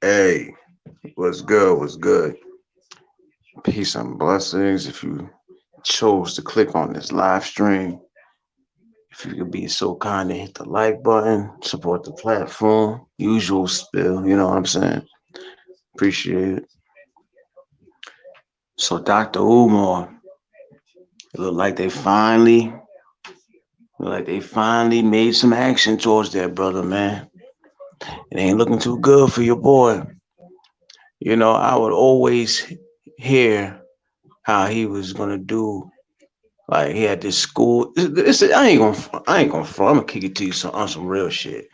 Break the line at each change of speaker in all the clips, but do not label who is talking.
Hey, what's good? What's good? Peace and blessings. If you chose to click on this live stream, if you could be so kind to hit the like button, support the platform, usual spill, you know what I'm saying? Appreciate it. So, Dr. Umar, it look like they finally made some action towards that brother, man. It ain't looking too good for your boy. I would always hear how he was gonna do. Like he had this school. I ain't gonna front. I'm gonna kick it to you on some real shit.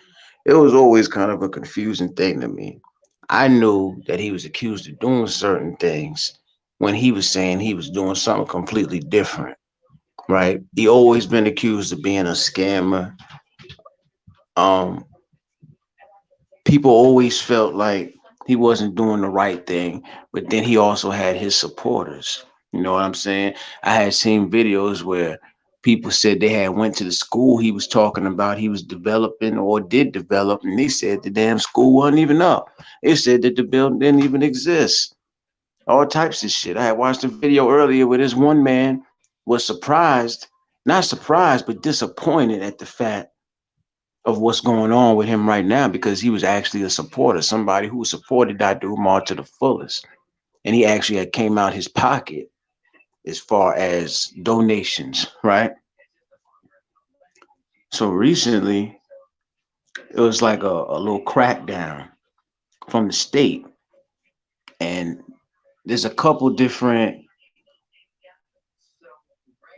It was always kind of a confusing thing to me. I knew that he was accused of doing certain things when he was saying he was doing something completely different. Right? He always been accused of being a scammer. Um, People always felt like he wasn't doing the right thing, but then he also had his supporters. You know what I'm saying? I had seen videos where people said they had went to the school he was talking about he was developing or did develop, and they said the damn school wasn't even up. They said that the building didn't even exist. All types of shit. I had watched a video earlier where this one man was surprised, not surprised, but disappointed at the fact of what's going on with him right now because he was actually a supporter, somebody who supported Dr. Umar to the fullest. And he actually had came out his pocket as far as donations, right? So recently, it was like a little crackdown from the state. And there's a couple different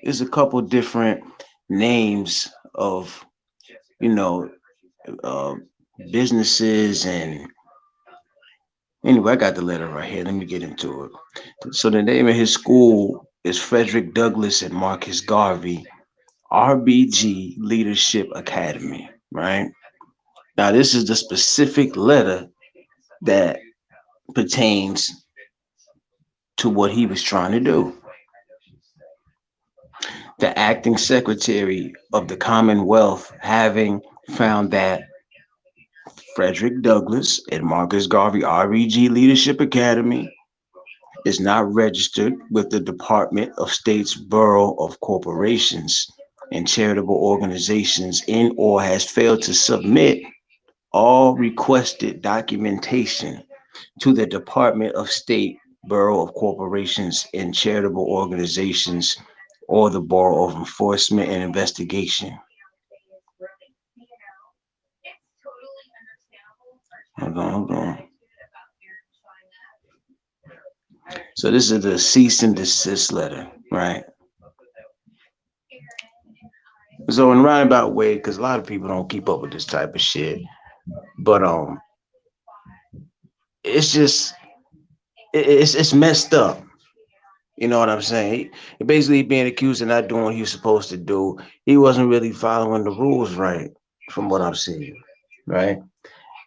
there's a couple different names of, you know, uh, businesses and anyway, I got the letter right here. Let me get into it. So the name of his school is Frederick Douglass and Marcus Garvey RBG Leadership Academy, right? Now this is the specific letter that pertains to what he was trying to do. The acting secretary of the Commonwealth having found that Frederick Douglass and Marcus Garvey RBG Leadership Academy is not registered with the Department of State's Bureau of Corporations and Charitable Organizations in or has failed to submit all requested documentation to the Department of State Bureau of Corporations and Charitable Organizations or the Bureau of Enforcement and Investigation. Hold on, hold on. So this is the cease and desist letter, right? So in a roundabout way, because a lot of people don't keep up with this type of shit, but it's just it's messed up. You know what I'm saying? He basically being accused of not doing what he was supposed to do. He wasn't really following the rules right, from what I'm seeing, right?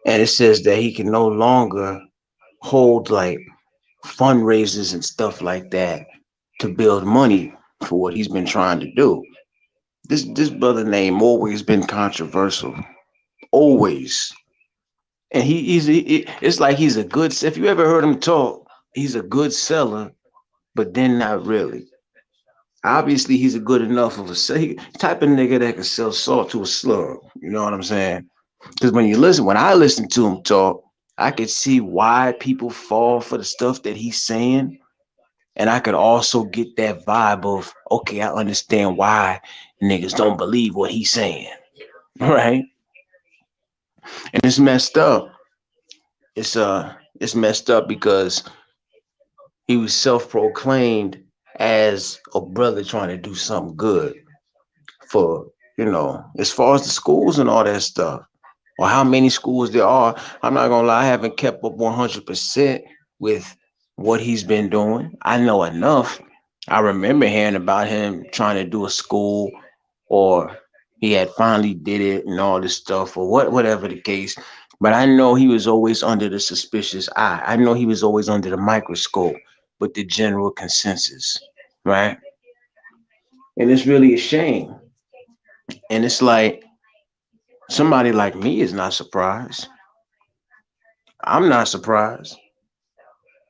And it says that he can no longer hold like fundraisers and stuff like that to build money for what he's been trying to do. This brother name always been controversial, always. And it's like he's a good. If you ever heard him talk, he's a good seller, but then not really. Obviously, he's a good enough of a type of nigga that can sell salt to a slug. You know what I'm saying? Because when I listen to him talk, I could see why people fall for the stuff that he's saying, and I could also get that vibe of, okay, I understand why niggas don't believe what he's saying, right? And it's messed up. It's messed up because he was self-proclaimed as a brother trying to do something good for, as far as the schools and all that stuff, or how many schools there are. I'm not gonna lie, I haven't kept up 100% with what he's been doing. I know enough. I remember hearing about him trying to do a school, or he had finally did it and all this stuff, or whatever the case. But I know he was always under the suspicious eye. I know he was always under the microscope with the general consensus, right? And it's really a shame. And it's like somebody like me is not surprised. I'm not surprised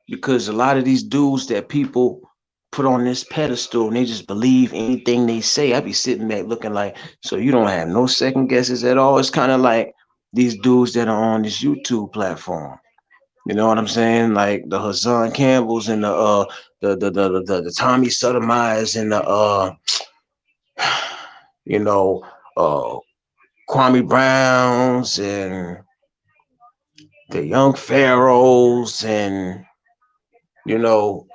because a lot of these dudes that people put on this pedestal and they just believe anything they say. I be sitting there looking like, so you don't have no second guesses at all. It's kind of like these dudes that are on this YouTube platform. You know what I'm saying? Like the Hassan Campbells and the Tommy Sotomayor's and the you know uh Kwame Browns and the young pharaohs and you know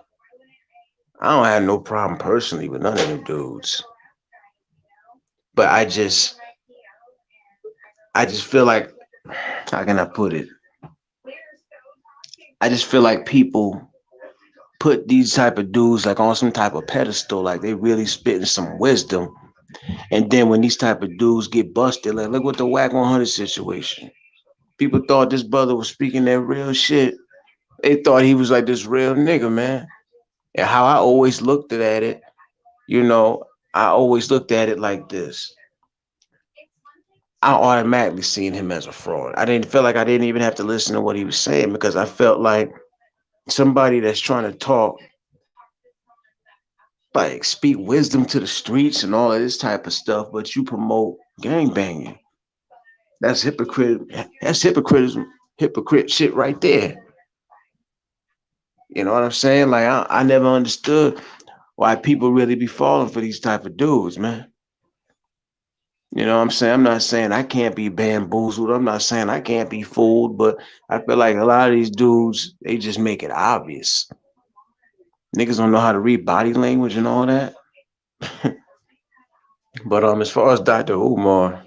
I don't have no problem personally with none of them dudes, but I just feel like how can I put it? I just feel like people put these type of dudes like on some type of pedestal, like they really spitting some wisdom, and then when these type of dudes get busted, like look what the Whack 100 situation. People thought this brother was speaking that real shit. They thought he was like this real nigga, man. And how I always looked at it, you know, I always looked at it like this. I automatically seen him as a fraud. I didn't feel like I didn't even have to listen to what he was saying because I felt like somebody that's trying to talk, like speak wisdom to the streets and all of this type of stuff, but you promote gang banging. That's hypocrite. That's hypocritism. Hypocrite shit right there. You know what I'm saying? Like I never understood why people really be falling for these type of dudes, man. You know what I'm saying? I'm not saying I can't be bamboozled. I'm not saying I can't be fooled, but I feel like a lot of these dudes, they just make it obvious. Niggas don't know how to read body language and all that. But as far as Dr. Umar,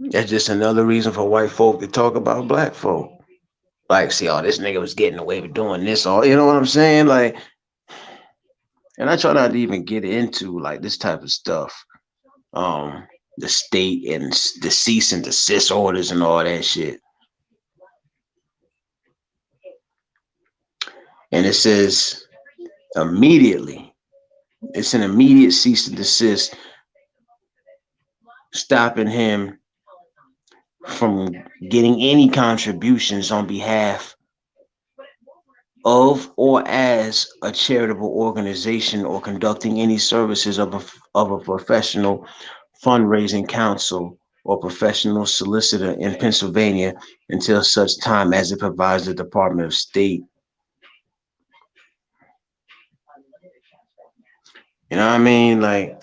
that's just another reason for white folk to talk about black folk. Like, see, oh, this nigga was getting away with doing this, all you know what I'm saying? Like, and I try not to even get into like this type of stuff. Um, the state and the cease and desist orders and all that shit. And it says immediately, it's an immediate cease and desist, stopping him from getting any contributions on behalf of or as a charitable organization or conducting any services of a professional fundraising council or professional solicitor in Pennsylvania until such time as it provides the Department of State. You know what I mean? Like,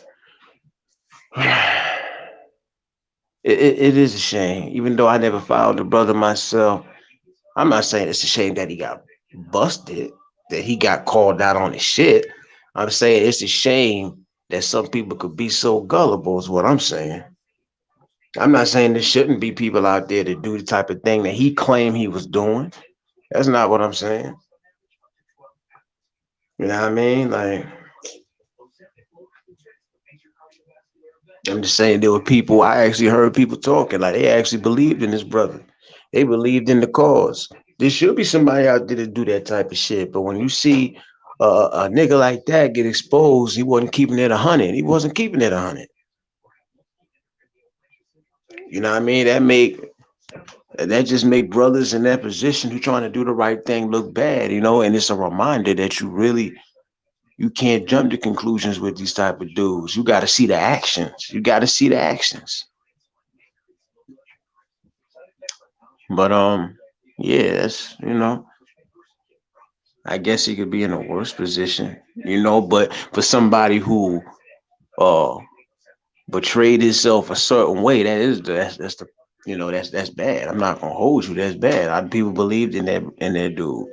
it is a shame. Even though I never followed the brother myself, I'm not saying it's a shame that he got busted, that he got called out on his shit. I'm saying it's a shame that some people could be so gullible, is what I'm saying. I'm not saying there shouldn't be people out there to do the type of thing that he claimed he was doing. That's not what I'm saying. You know what I mean? Like, I'm just saying there were people, I actually heard people talking, like they actually believed in this brother. They believed in the cause. There should be somebody out there to do that type of shit. But when you see a nigga like that get exposed, he wasn't keeping it 100. He wasn't keeping it 100. You know what I mean? That just make brothers in that position who trying to do the right thing look bad, and it's a reminder that you can't jump to conclusions with these type of dudes. You got to see the actions. You got to see the actions. But yeah, I guess he could be in a worse position, but for somebody who uh betrayed himself a certain way, that's the that's bad. I'm not gonna hold you. That's bad. A lot of people believed in that dude.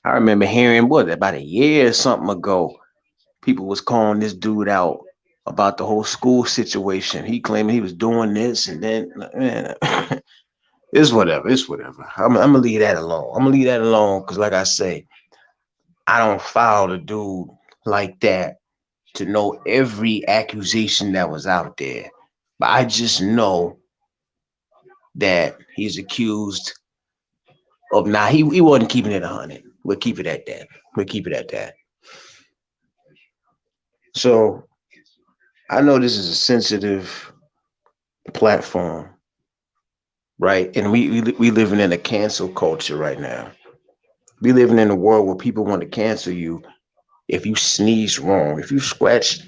I remember hearing what about a year or something ago, people was calling this dude out about the whole school situation. He claiming he was doing this and then man, it's whatever. It's whatever. I'm gonna leave that alone. I'm gonna leave that alone because, like I say, I don't follow the dude like that to know every accusation that was out there. But I just know that he's accused of he wasn't keeping it 100. We'll keep it at that. We'll keep it at that. So I know this is a sensitive platform, right? And we living in a cancel culture right now. We living in a world where people want to cancel you if you sneeze wrong, if you scratch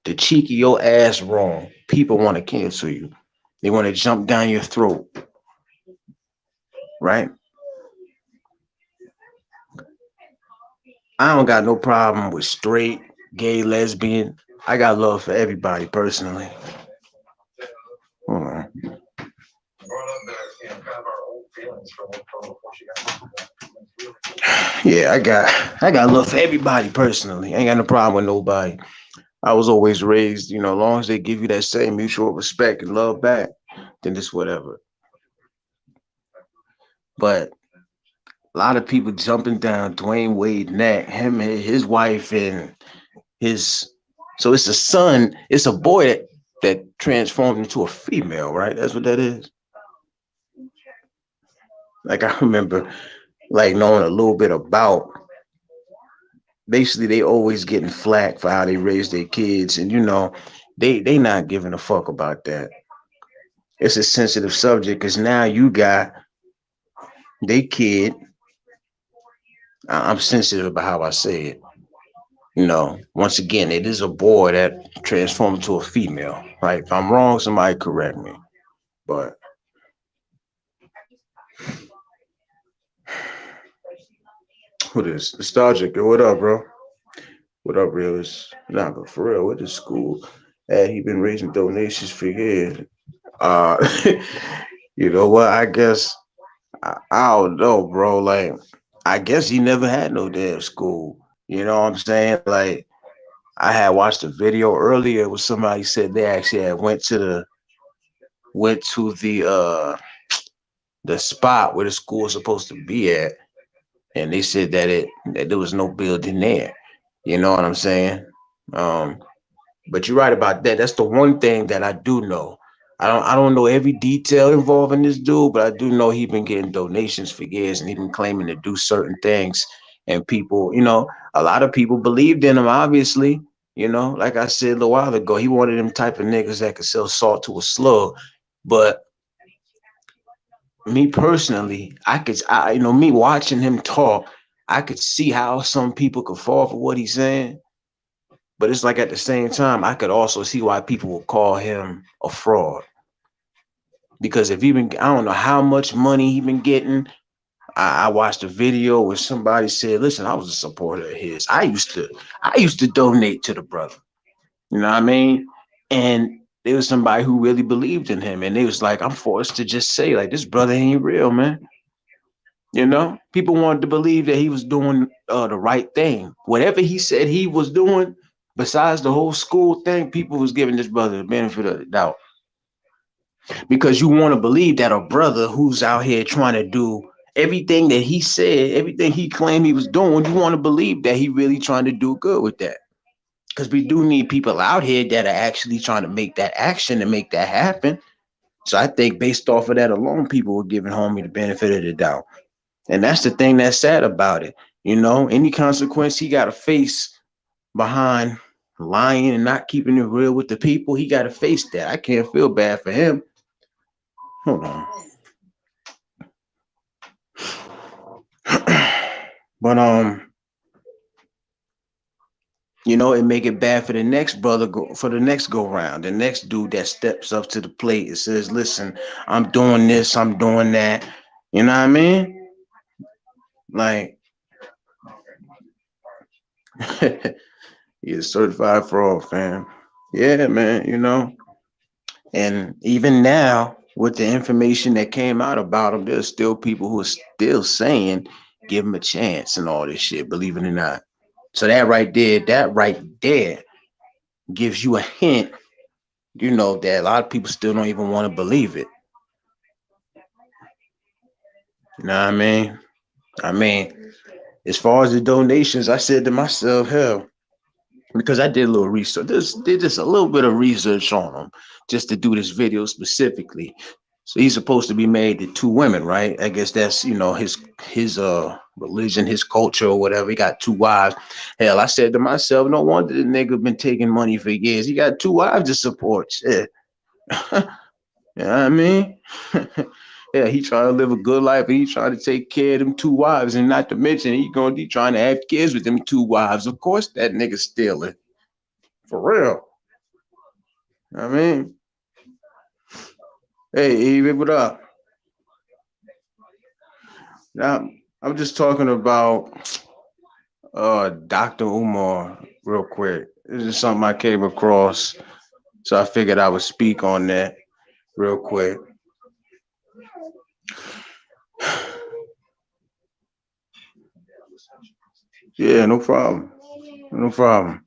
the cheek of your ass wrong. People want to cancel you. They want to jump down your throat, right? I don't got no problem with straight, gay, lesbian. I got love for everybody personally. Hold on. Yeah, I got love for everybody personally. I ain't got no problem with nobody. I was always raised, as long as they give you that same mutual respect and love back, then it's whatever. But a lot of people jumping down Dwayne Wade neck, him, his wife, and his. So it's a son, it's a boy that transformed into a female, right? That's what that is. Like I remember, like knowing a little bit about. Basically, they always getting flack for how they raise their kids, and they not giving a fuck about that. It's a sensitive subject because now you got they kid. I'm sensitive about how I say it. Once again, it is a boy that transformed into a female, right? If I'm wrong, somebody correct me. But what is nostalgic? What up, bro? What up, real? Nah, but for real, what is school? He been raising donations for years. Uh, you know what? I guess I don't know, bro. Like, I guess he never had no damn school. You know what I'm saying? Like, I had watched a video earlier where somebody said they actually had went to the spot where the school was supposed to be at, and they said that there was no building there. You know what I'm saying? Um, but you're right about that. That's the one thing that I do know. I don't know every detail involving this dude, but I do know he been getting donations for years and he been claiming to do certain things. And people, a lot of people believed in him, obviously. Like I said a little while ago, he wanted them type of niggas that could sell salt to a slug. But me personally, me watching him talk, I could see how some people could fall for what he's saying. But it's like at the same time, I could also see why people will call him a fraud. Because if even I don't know how much money he been getting. I watched a video where somebody said, "Listen, I was a supporter of his. I used to donate to the brother. You know what I mean?" And there was somebody who really believed in him, and they was like, "I'm forced to just say, like, this brother ain't real, man." People wanted to believe that he was doing the right thing. Whatever he said he was doing, besides the whole school thing, people was giving this brother the benefit of the doubt because you want to believe that a brother who's out here trying to do everything that he said, everything he claimed he was doing, you want to believe that he really trying to do good with that. Because we do need people out here that are actually trying to make that action and make that happen. So I think based off of that alone, people were giving homie the benefit of the doubt. And that's the thing that's sad about it. Any consequence he got to face behind lying and not keeping it real with the people, he got to face that. I can't feel bad for him. Hold on. But it make it bad for the next brother for the next go round, the next dude that steps up to the plate and says, "Listen, I'm doing this, I'm doing that." You know what I mean? Like, he's certified fraud, fam. Yeah, man. And even now, with the information that came out about him, there's still people who are still saying, "Give him a chance" and all this shit. Believe it or not. So that right there gives you a hint, that a lot of people still don't even want to believe it. You know what I mean? I mean, as far as the donations, I said to myself, hell, because I did a little research, did just a little bit of research on him, just to do this video specifically. So he's supposed to be married to two women, right? I guess that's his religion, his culture, or whatever. He got two wives. Hell, I said to myself, no wonder the nigga been taking money for years. He got two wives to support. Shit. You know what I mean? Yeah, he trying to live a good life and he trying to take care of them two wives, and not to mention he gonna be trying to have kids with them two wives. Of course, that nigga stealing for real. I mean, hey, Eve, what up? Now, I'm just talking about Dr. Umar real quick. This is something I came across, so I figured I would speak on that real quick. Yeah, no problem. No problem.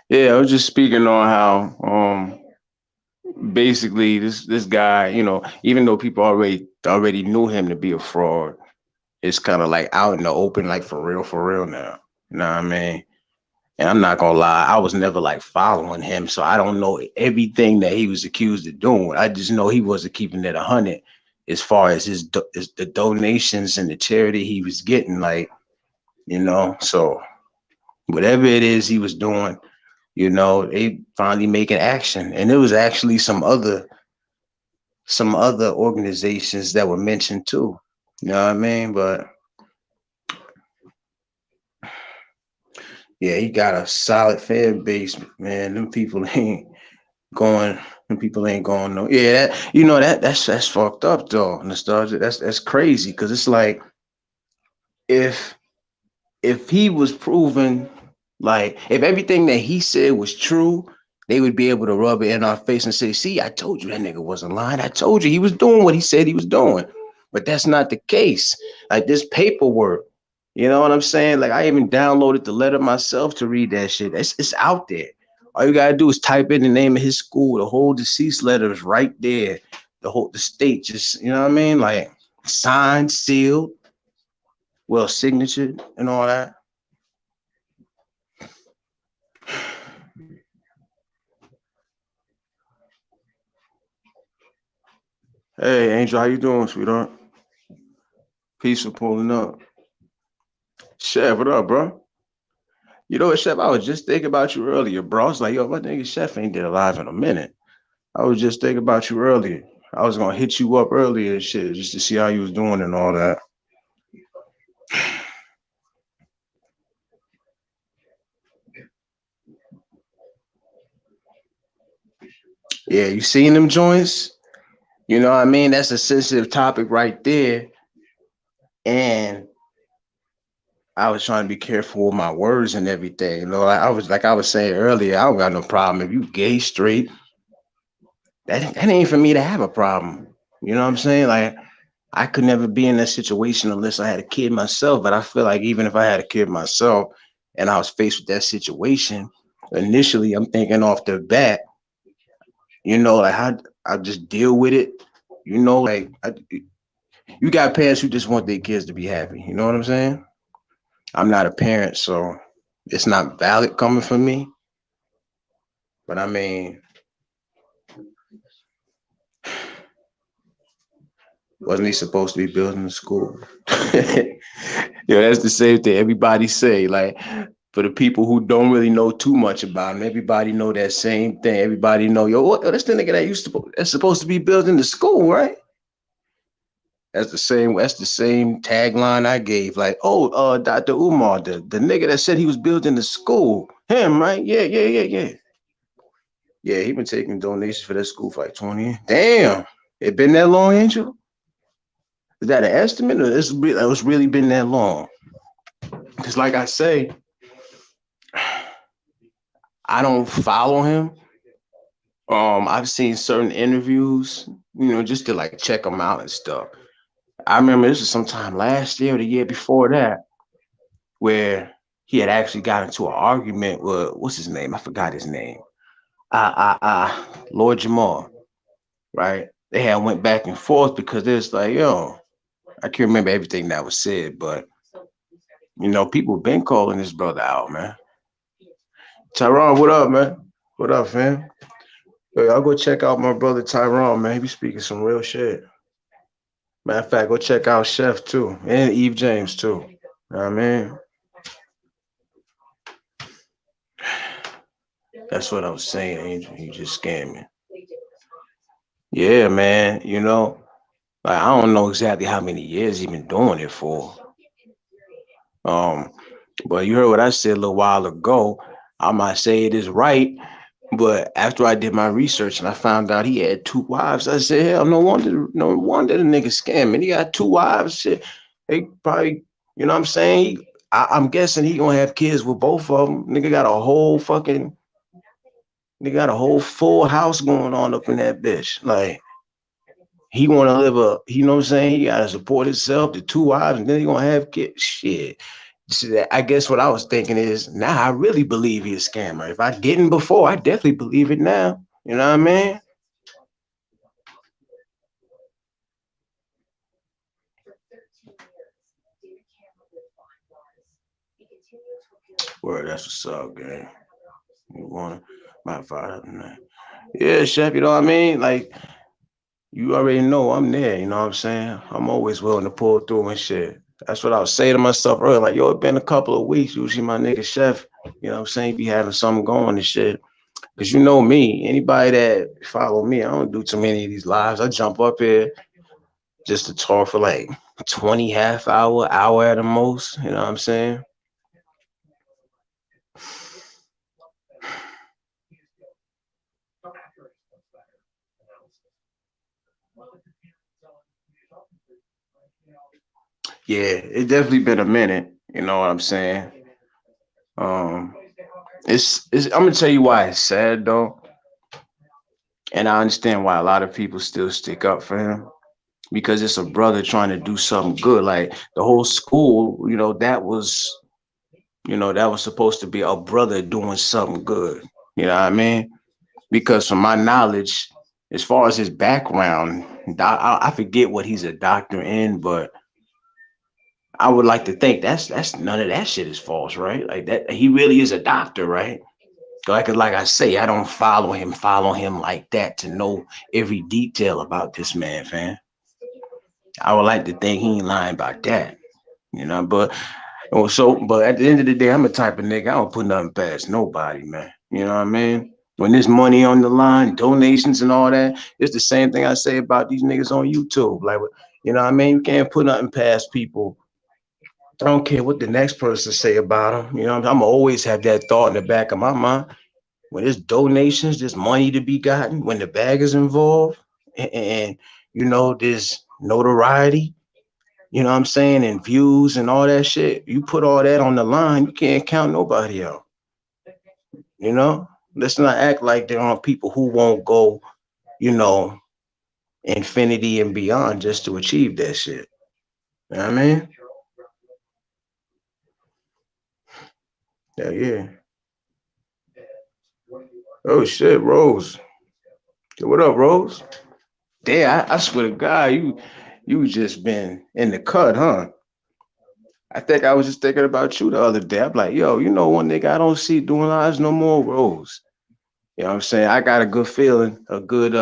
Yeah, I was just speaking on how basically this guy, even though people already knew him to be a fraud, it's kind of like out in the open, like for real now. You know what I mean? And I'm not gonna lie, I was never like following him, so I don't know everything that he was accused of doing. I just know he wasn't keeping it 100 as far as the donations and the charity he was getting, like So whatever it is he was doing, they finally making action, and there was actually some other organizations that were mentioned too. You know what I mean? But yeah, he got a solid fan base, man. Going. Them people ain't going no. Yeah, that's fucked up though. Nostalgia. That's crazy because it's like if if he was proven, like if everything that he said was true, they would be able to rub it in our face and say, "See, I told you that nigga wasn't lying. I told you he was doing what he said he was doing." But that's not the case. Like this paperwork, you know what I'm saying? Like I even downloaded the letter myself to read that shit. It's out there. All you gotta do is type in the name of his school. The whole deceased letter is right there. The state just, you know what I mean? Like signed, sealed, well signatured, and all that. Hey, Angel, how you doing, sweetheart? Peace for pulling up. Chef, what up, bro? You know what, Chef? I was just thinking about you earlier, bro. I was like, yo, my nigga Chef ain't did a live in a minute. I was just thinking about you earlier. I was gonna hit you up earlier and shit just to see how you was doing and all that. Yeah, you seen them joints? You know what I mean? That's a sensitive topic right there. And I was trying to be careful with my words and everything. I was saying earlier, I don't got no problem. If you gay, straight, that ain't for me to have a problem. You know what I'm saying? Like I could never be in that situation unless I had a kid myself. But I feel like even if I had a kid myself and I was faced with that situation, initially I'm thinking off the bat, like how I just deal with it. You got parents who just want their kids to be happy. You know what I'm saying? I'm not a parent, so it's not valid coming from me. But I mean, wasn't he supposed to be building a school? That's the same thing everybody say. Like for the people who don't really know too much about him, everybody know that same thing. Everybody know, yo, what? That's the nigga that's supposed to be building the school, right? That's the same tagline I gave. Like, oh, Dr. Umar, the nigga that said he was building the school, him, right? Yeah, yeah, yeah, yeah. Yeah, he been taking donations for that school for like 20 years. Damn, it been that long, Angel? Is that an estimate, or it's really been that long? Because, like I say, I don't follow him. I've seen certain interviews, just to like check him out and stuff. I remember this was sometime last year or the year before that, where he had actually got into an argument with what's his name? I forgot his name. Lord Jamal, right? They had went back and forth because there's like, yo, I can't remember everything that was said, but people have been calling this brother out, man. Tyrone, what up, man? What up, fam? Yo, y'all go check out my brother Tyrone, man. He be speaking some real shit. Matter of fact, go check out Chef too, and Eve James too. You know what I mean? That's what I was saying, Angel. You just scammed me. Yeah, man. Like I don't know exactly how many years he been doing it for. Um, but you heard what I said a little while ago. I might say it is right, but after I did my research and I found out he had two wives, I said, hell, no wonder the nigga scamming. He got two wives. Shit, they probably, you know what I'm saying? I'm guessing he gonna have kids with both of them. Nigga got a whole full house going on up in that bitch. Like he want to live you know what I'm saying? He got to support himself, the two wives, and then he gonna have kids. Shit. So I guess what I was thinking is now I really believe he's a scammer. If I didn't before, I definitely believe it now. You know what I mean? Word, that's what's up, gang. You want my father? Yeah, chef. You know what I mean? Like you already know I'm there. You know what I'm saying? I'm always willing to pull through and shit. That's what I was saying to myself earlier. Like, yo, it's been a couple of weeks. Usually my nigga chef, you know what I'm saying, be having something going and shit. Cause you know me, anybody that follow me, I don't do too many of these lives. I jump up here just to talk for like 20 half hour at the most. You know what I'm saying? Yeah, it definitely been a minute. You know what I'm saying? Um, it's I'm gonna tell you why it's sad though, and I understand why a lot of people still stick up for him because it's a brother trying to do something good. Like the whole school, that was supposed to be a brother doing something good. You know what I mean? Because from my knowledge, as far as his background, I forget what he's a doctor in, but I would like to think that's none of that shit is false, right? Like that he really is a doctor, right? Like I say, I don't follow him like that to know every detail about this man, fam. I would like to think he ain't lying about that, but but at the end of the day, I'm a type of nigga. I don't put nothing past nobody, man. You know what I mean? When there's money on the line, donations and all that, it's the same thing I say about these niggas on YouTube. Like, you know what I mean? You can't put nothing past people. I don't care what the next person say about them. You know, I'm always have that thought in the back of my mind. When there's donations, there's money to be gotten. When the bag is involved, and there's notoriety, you know what I'm saying, and views and all that shit. You put all that on the line, you can't count nobody out. You know, let's not act like there aren't people who won't go, you know, infinity and beyond just to achieve that shit. You know what I mean? Yeah, yeah. Oh shit, Rose. What up, Rose? Damn, I swear to God, you just been in the cut, huh? I think I was just thinking about you the other day. I'm like, yo, one nigga I don't see doing lives no more, Rose. You know what I'm saying? I got a good feeling, a good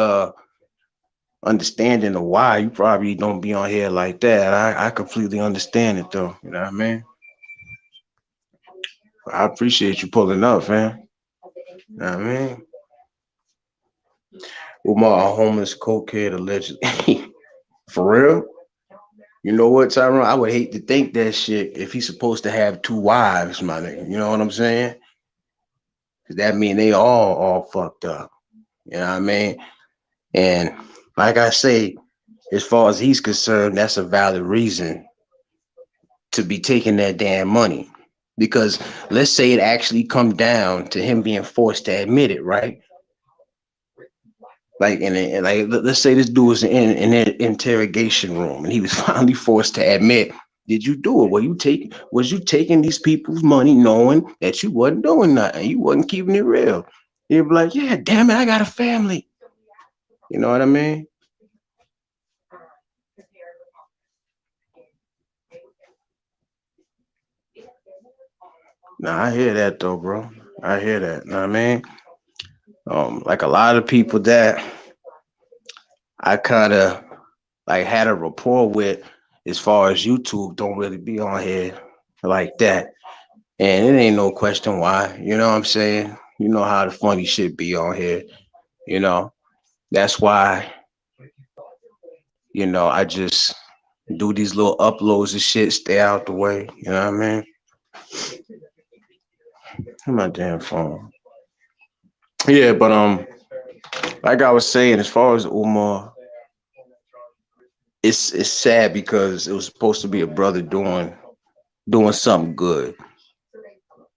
understanding of why you probably don't be on here like that. I completely understand it though. You know what I mean? I appreciate you pulling up, man. You know what I mean? Umar, a homeless cokehead allegedly. For real? You know what, Tyrone? I would hate to think that shit if he's supposed to have two wives, my nigga. You know what I'm saying? 'Cause that mean they all fucked up. You know what I mean? And like I say, as far as he's concerned, that's a valid reason to be taking that damn money. Because let's say it actually come down to him being forced to admit it, right? Like, let's say this dude was in an interrogation room, and he was finally forced to admit, did you do it? Was you taking these people's money, knowing that you wasn't doing nothing, you wasn't keeping it real? You'd be like, yeah, damn it, I got a family. You know what I mean? Nah, I hear that though, bro. I hear that. Know what I mean? Like a lot of people that I kind of like had a rapport with, as far as YouTube, don't really be on here like that. And it ain't no question why. You know what I'm saying? You know how the funny shit be on here. You know that's why. I just do these little uploads and shit, stay out the way. You know what I mean? My damn phone. Yeah, but like I was saying, as far as Umar, it's sad because it was supposed to be a brother doing something good.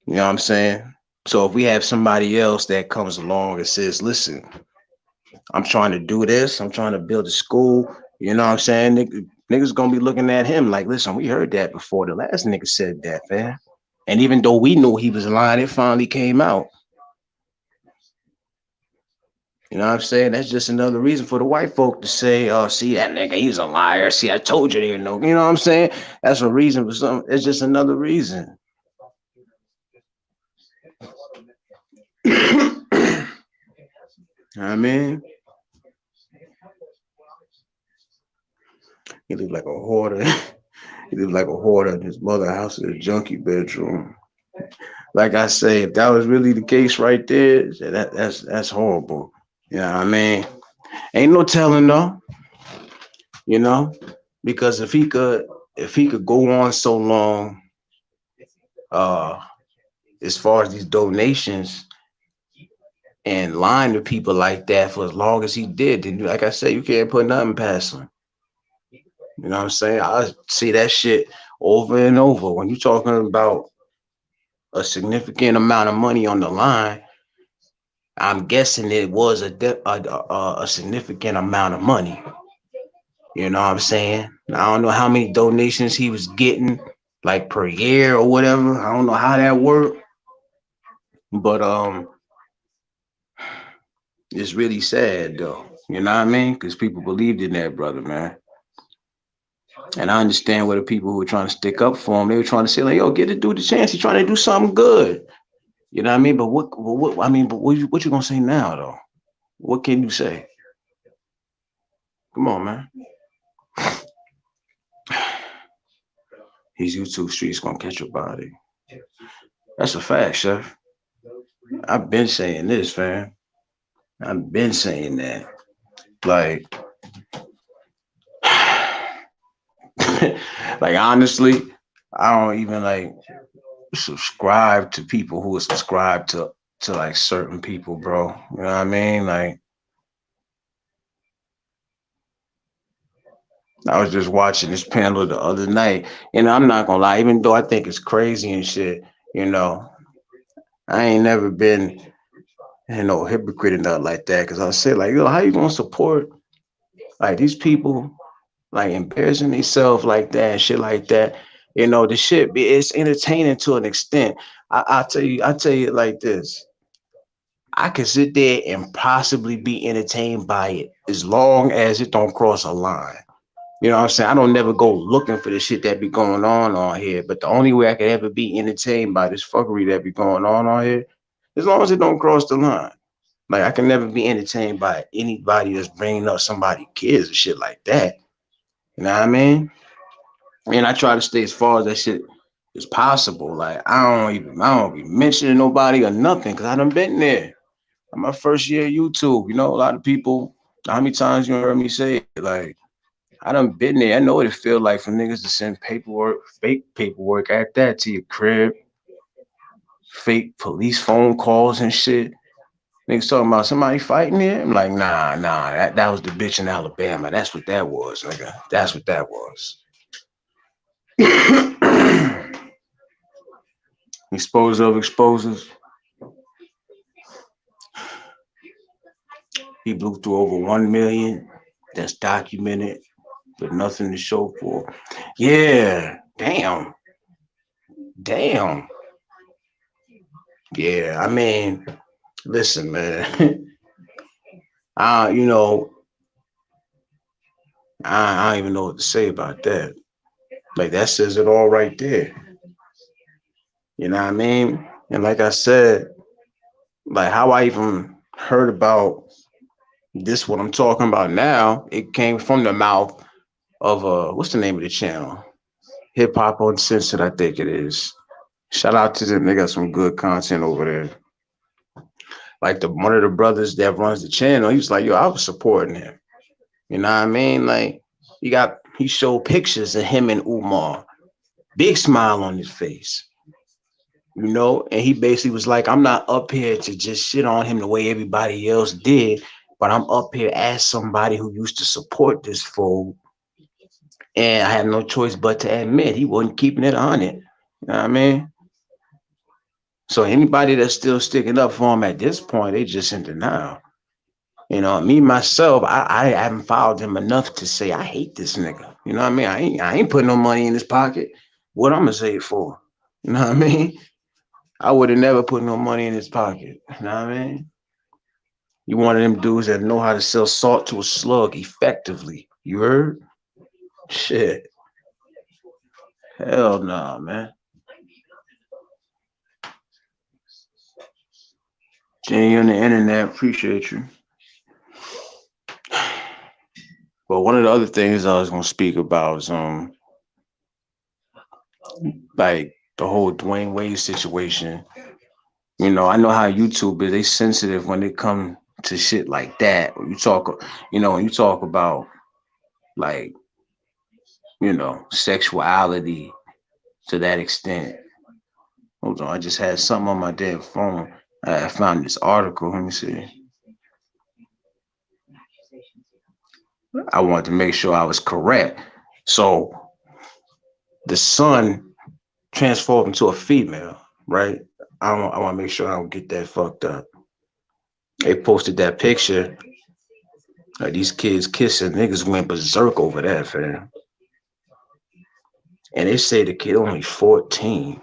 You know what I'm saying? So if we have somebody else that comes along and says, "Listen, I'm trying to do this. I'm trying to build a school." You know what I'm saying? Niggas gonna be looking at him like, "Listen, we heard that before. The last nigga said that, man." And even though we knew he was lying, it finally came out. You know what I'm saying? That's just another reason for the white folk to say, "Oh, see that nigga, he's a liar. See, I told you they didn't know." You know what I'm saying? That's a reason for some. It's just another reason. I mean, he looked like a hoarder. He looked like a hoarder in his mother house in a junkie bedroom. Like I say, if that was really the case right there, that's horrible. You know what I mean? Ain't no telling though, you know, because if he could go on so long, uh, as far as these donations and lying to people like that for as long as he did, then like I said, you can't put nothing past him. You know what I'm saying? I see that shit over and over. When you're talking about a significant amount of money on the line, I'm guessing it was a significant amount of money. You know what I'm saying? I don't know how many donations he was getting, like per year or whatever. I don't know how that worked, but it's really sad though. You know what I mean? Because people believed in that brother, man. And I understand where the people who were trying to stick up for him, they were trying to say like, "Yo, get the dude the chance. He's trying to do something good." You know what I mean? But what I mean, but what you gonna say now though? What can you say? Come on, man. These YouTube streets gonna catch your body. That's a fact, chef. I've been saying this, fam. I've been saying that. Like, like honestly, I don't even like subscribe to people who are subscribed to like certain people, bro. You know what I mean? Like, I was just watching this panel the other night, and I'm not gonna lie, even though I think it's crazy and shit, you know, I ain't never been hypocrite and nothing like that. Cause I said, like, yo, how you gonna support like these people like embarrassing themselves like that and shit like that? The shit it's entertaining to an extent. I tell you it like this. I can sit there and possibly be entertained by it as long as it don't cross a line. You know what I'm saying? I don't never go looking for the shit that be going on here. But the only way I could ever be entertained by this fuckery that be going on here, as long as it don't cross the line. Like I can never be entertained by anybody that's bringing up somebody kids and shit like that. You know what I mean? And I try to stay as far as that shit as possible. Like I don't be mentioning nobody or nothing because I done been there. My first year YouTube, a lot of people. How many times you heard me say it? Like I done been there. I know what it feel like for niggas to send paperwork, fake paperwork at that to your crib, fake police phone calls and shit. Niggas talking about somebody fighting there. I'm like, nah, that was the bitch in Alabama. That's what that was, nigga. That's what that was. Expose of exposers. He blew through over 1 million. That's documented, but nothing to show for. Yeah, damn. Yeah, I mean, listen, man. I, you know, I don't even know what to say about that. Like that says it all right there. You know what I mean? And like I said, like how I even heard about this, what I'm talking about now, it came from the mouth of what's the name of the channel? Hip Hop Uncensored, I think it is. Shout out to them. They got some good content over there. Like the one of the brothers that runs the channel, he was like, "Yo, I was supporting him." You know what I mean? Like He showed pictures of him and Umar, big smile on his face, and he basically was like, I'm not up here to just shit on him the way everybody else did, but I'm up here as somebody who used to support this fool, and I had no choice but to admit he wasn't keeping it on it. You know what I mean? So anybody that's still sticking up for him at this point, they just in denial. Me myself, I haven't followed him enough to say I hate this nigga. You know what I mean? I ain't putting no money in his pocket. What I'm gonna say it for? You know what I mean? I would have never put no money in his pocket. You know what I mean? You one of them dudes that know how to sell salt to a slug effectively. You heard? Shit. Hell no, nah, man. Jenny on the internet, appreciate you. But one of the other things I was gonna speak about is like the whole Dwayne Wade situation. I know how YouTube is. They sensitive when it come to shit like that. When you talk about like, sexuality to that extent. Hold on, I just had something on my damn phone. I found this article. Let me see. I wanted to make sure I was correct. So the son transformed into a female, right? I want to make sure I don't get that fucked up. They posted that picture. Like these kids kissing, niggas went berserk over that, fam. And they say the kid only 14.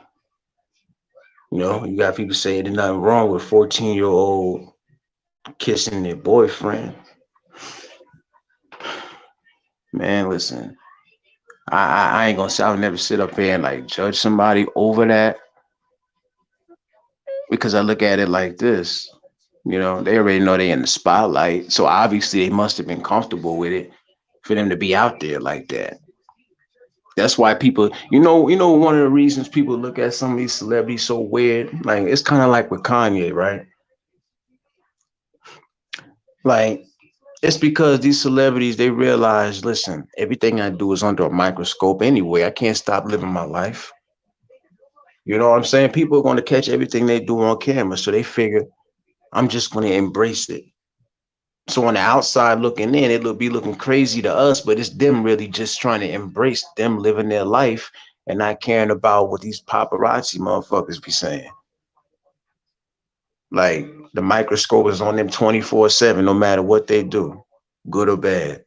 You got people saying there's nothing wrong with 14-year-old kissing their boyfriend. Man, listen, I ain't gonna say I'll never sit up here and like judge somebody over that because I look at it like this. They already know they in the spotlight, so obviously they must have been comfortable with it for them to be out there like that. That's why people, one of the reasons people look at some of these celebrities so weird, like it's kind of like with Kanye, right? Like it's because these celebrities they realize, listen, everything I do is under a microscope anyway. I can't stop living my life. You know what I'm saying? People are going to catch everything they do on camera, so they figure I'm just going to embrace it. So on the outside looking in, it'll be looking crazy to us, but it's them really just trying to embrace them living their life and not caring about what these paparazzi motherfuckers be saying. Like the microscope is on them 24/7, no matter what they do, good or bad.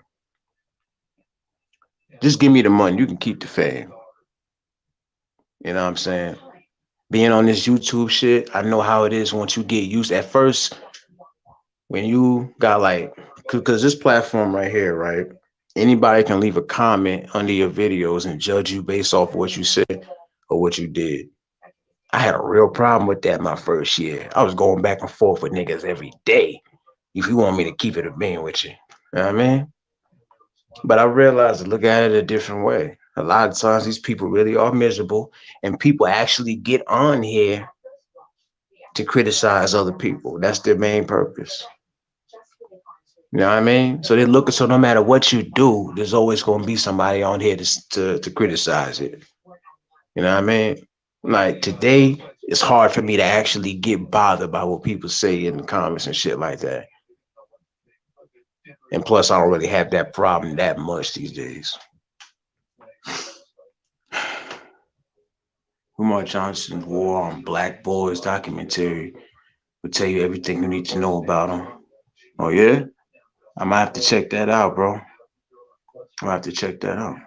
Just give me the money. You can keep the fame. You know what I'm saying? Being on this YouTube shit, I know how it is once you get used. At first, when you got like, because this platform right here, right? Anybody can leave a comment under your videos and judge you based off what you said or what you did. I had a real problem with that my first year. I was going back and forth with niggas every day. If you want me to keep it a being with you. You know what I mean? But I realized to look at it a different way. A lot of times these people really are miserable and people actually get on here to criticize other people. That's their main purpose. You know what I mean? So they look so no matter what you do, there's always gonna be somebody on here to criticize it. You know what I mean? Like today, it's hard for me to actually get bothered by what people say in the comments and shit like that. And plus, I don't really have that problem that much these days. Umar Johnson's War on Black Boys documentary will tell you everything you need to know about him. Oh yeah, I might have to check that out, bro. I might have to check that out.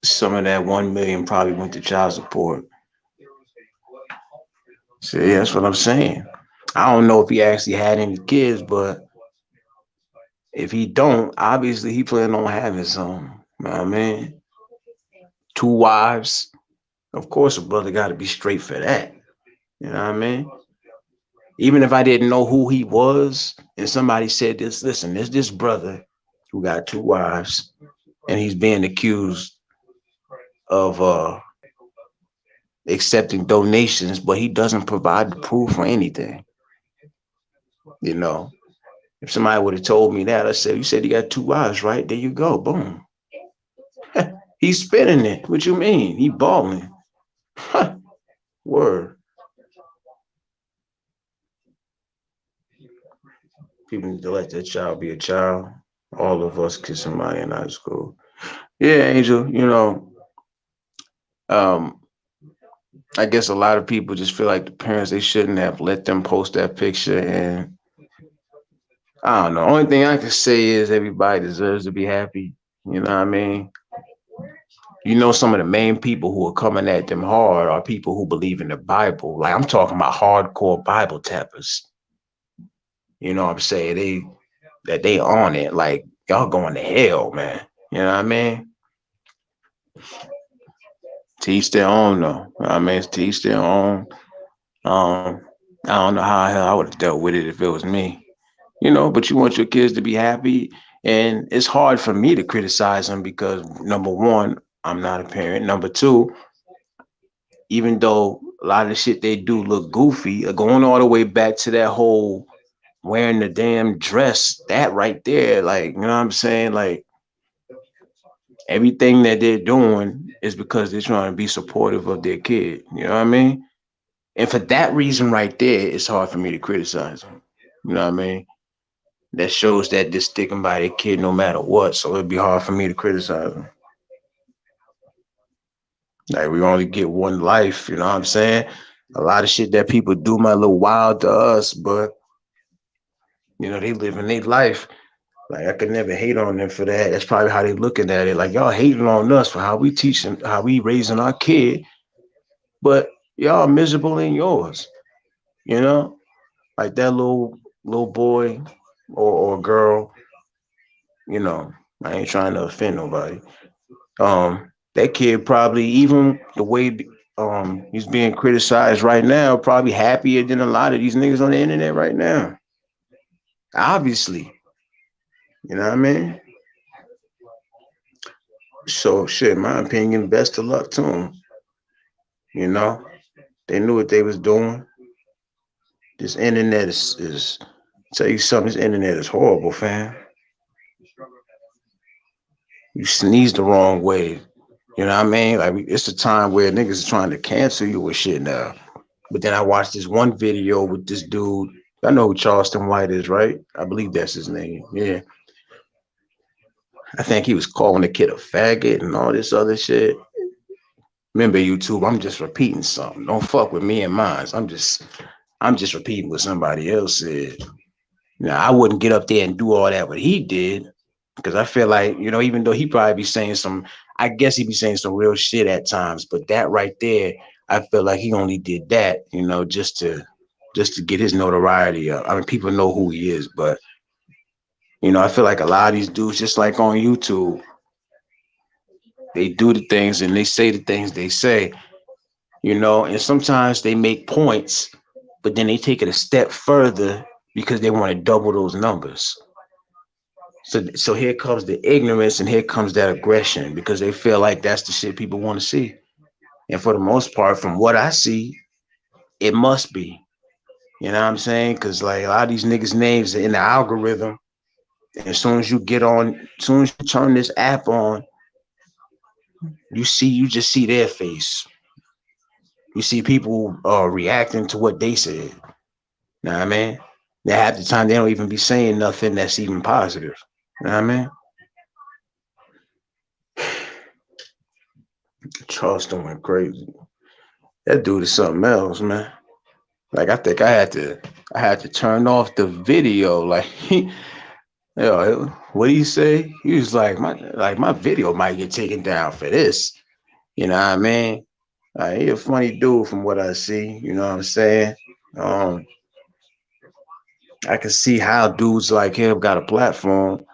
Some of that 1 million probably went to child support. So yeah, that's what I'm saying. I don't know if he actually had any kids, but if he don't, obviously he planned on having some. You know what I mean? Two wives. Of course, a brother got to be straight for that. You know what I mean? Even if I didn't know who he was, and somebody said this, listen, there's this brother who got two wives, and he's being accused of accepting donations, but he doesn't provide the proof for anything. You know, If somebody would have told me that, I said, "You said he got two wives, right? There you go, boom." He's spinning it. What you mean? He balling. Word. People need to let their child be a child. All of us kiss somebody in high school. Yeah, Angel. Um, I guess a lot of people just feel like the parents they shouldn't have let them post that picture, and I don't know. Only thing I can say is everybody deserves to be happy. You know what I mean? Some of the main people who are coming at them hard are people who believe in the Bible. Like I'm talking about hardcore Bible tappers. You know what I'm saying? They on it. Like y'all going to hell, man. You know what I mean? Teach their own though. I mean, it's teach their own. Um, I don't know how the hell I would have dealt with it if it was me. But you want your kids to be happy. And it's hard for me to criticize them because number one, I'm not a parent. Number two, even though a lot of the shit they do look goofy, going all the way back to that whole wearing the damn dress, that right there, like, you know what I'm saying? Like everything that they're doing is because they're trying to be supportive of their kid. You know what I mean? And for that reason right there, it's hard for me to criticize them. You know what I mean? That shows that they're sticking by their kid no matter what. So it'd be hard for me to criticize them. Like we only get one life, you know what I'm saying? A lot of shit that people do might look wild to us, but they living their life. Like I could never hate on them for that. That's probably how they looking at it. Like y'all hating on us for how we teaching, how we raising our kid, but y'all miserable in yours. You know, like that little boy or girl. You know, I ain't trying to offend nobody. That kid probably even the way he's being criticized right now, probably happier than a lot of these niggas on the internet right now. Obviously, you know what I mean. So shit, my opinion, best of luck to them. You know, they knew what they was doing. This internet is tell you something. This internet is horrible, fam. You sneeze the wrong way. You know what I mean? Like it's a time where niggas are trying to cancel you with shit now. But then I watched this one video with this dude. I know who Charleston White is, right? I believe that's his name. Yeah. I think he was calling the kid a faggot and all this other shit. Remember YouTube, I'm just repeating something. Don't fuck with me and mine. I'm just repeating what somebody else said. Now I wouldn't get up there and do all that what he did. Because I feel like, even though he probably be saying I guess he be saying some real shit at times, but that right there, I feel like he only did that, just to get his notoriety up. I mean, people know who he is, but I feel like a lot of these dudes, just like on YouTube, they do the things and they say the things they say, and sometimes they make points, but then they take it a step further because they want to double those numbers. So here comes the ignorance and here comes that aggression because they feel like that's the shit people want to see. And for the most part, from what I see, it must be. You know what I'm saying? Because like a lot of these niggas' names are in the algorithm. And as soon as you get on, as soon as you turn this app on, you just see their face. You see people reacting to what they said. You know what I mean? Now half the time they don't even be saying nothing that's even positive. You know what I mean? Charleston went crazy. That dude is something else, man. Like I think I had to turn off the video. Like what did he say? He was like my video might get taken down for this. You know what I mean? He a funny dude from what I see. You know what I'm saying? Um, I can see how dudes like him got a platform.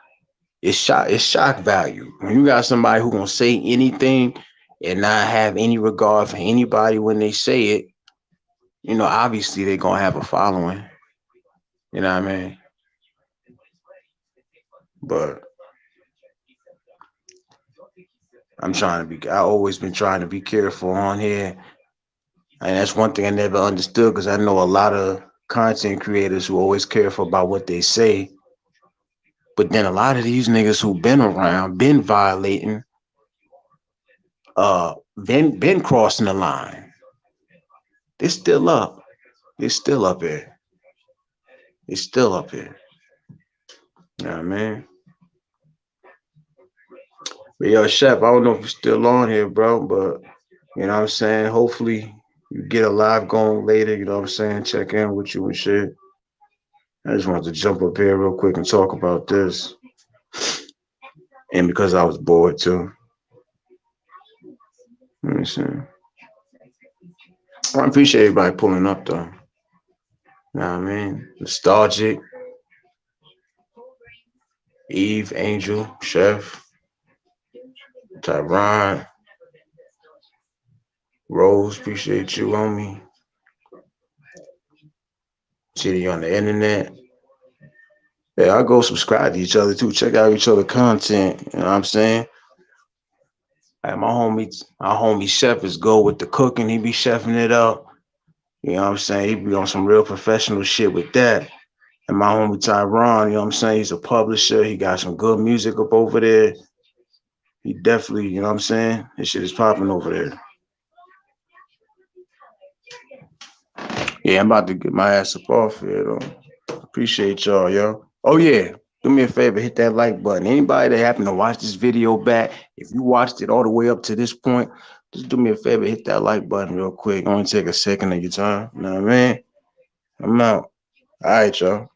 It's shock value. When you got somebody who gonna say anything and not have any regard for anybody when they say it, obviously they're gonna have a following. You know what I mean? But I always been trying to be careful on here. And that's one thing I never understood because I know a lot of content creators who always careful about what they say. But then a lot of these niggas who been around, been violating, been crossing the line, they're still up. They're still up here. They're still up here. You know what I mean? But yo, Chef, I don't know if you're still on here, bro, but you know what I'm saying? Hopefully you get a live going later, you know what I'm saying? Check in with you and shit. I just wanted to jump up here real quick and talk about this. And because I was bored too. Let me see. I appreciate everybody pulling up though. You know what I mean? Nostalgic, Eve, Angel, Chef, Tyron, Rose, appreciate you, homie. See you on the internet. Yeah, I go subscribe to each other too. Check out each other content. You know what I'm saying? Like my homie Chef is go with the cooking. He be chefing it up. You know what I'm saying? He be on some real professional shit with that. And my homie Tyron, you know what I'm saying? He's a publisher. He got some good music up over there. He definitely, you know what I'm saying? This shit is popping over there. Yeah, I'm about to get my ass up off here though. Appreciate y'all, yo. Oh yeah. Do me a favor, hit that like button. Anybody that happened to watch this video back, if you watched it all the way up to this point, just do me a favor, hit that like button real quick. Only take a second of your time. You know what I mean? I'm out. All right, y'all.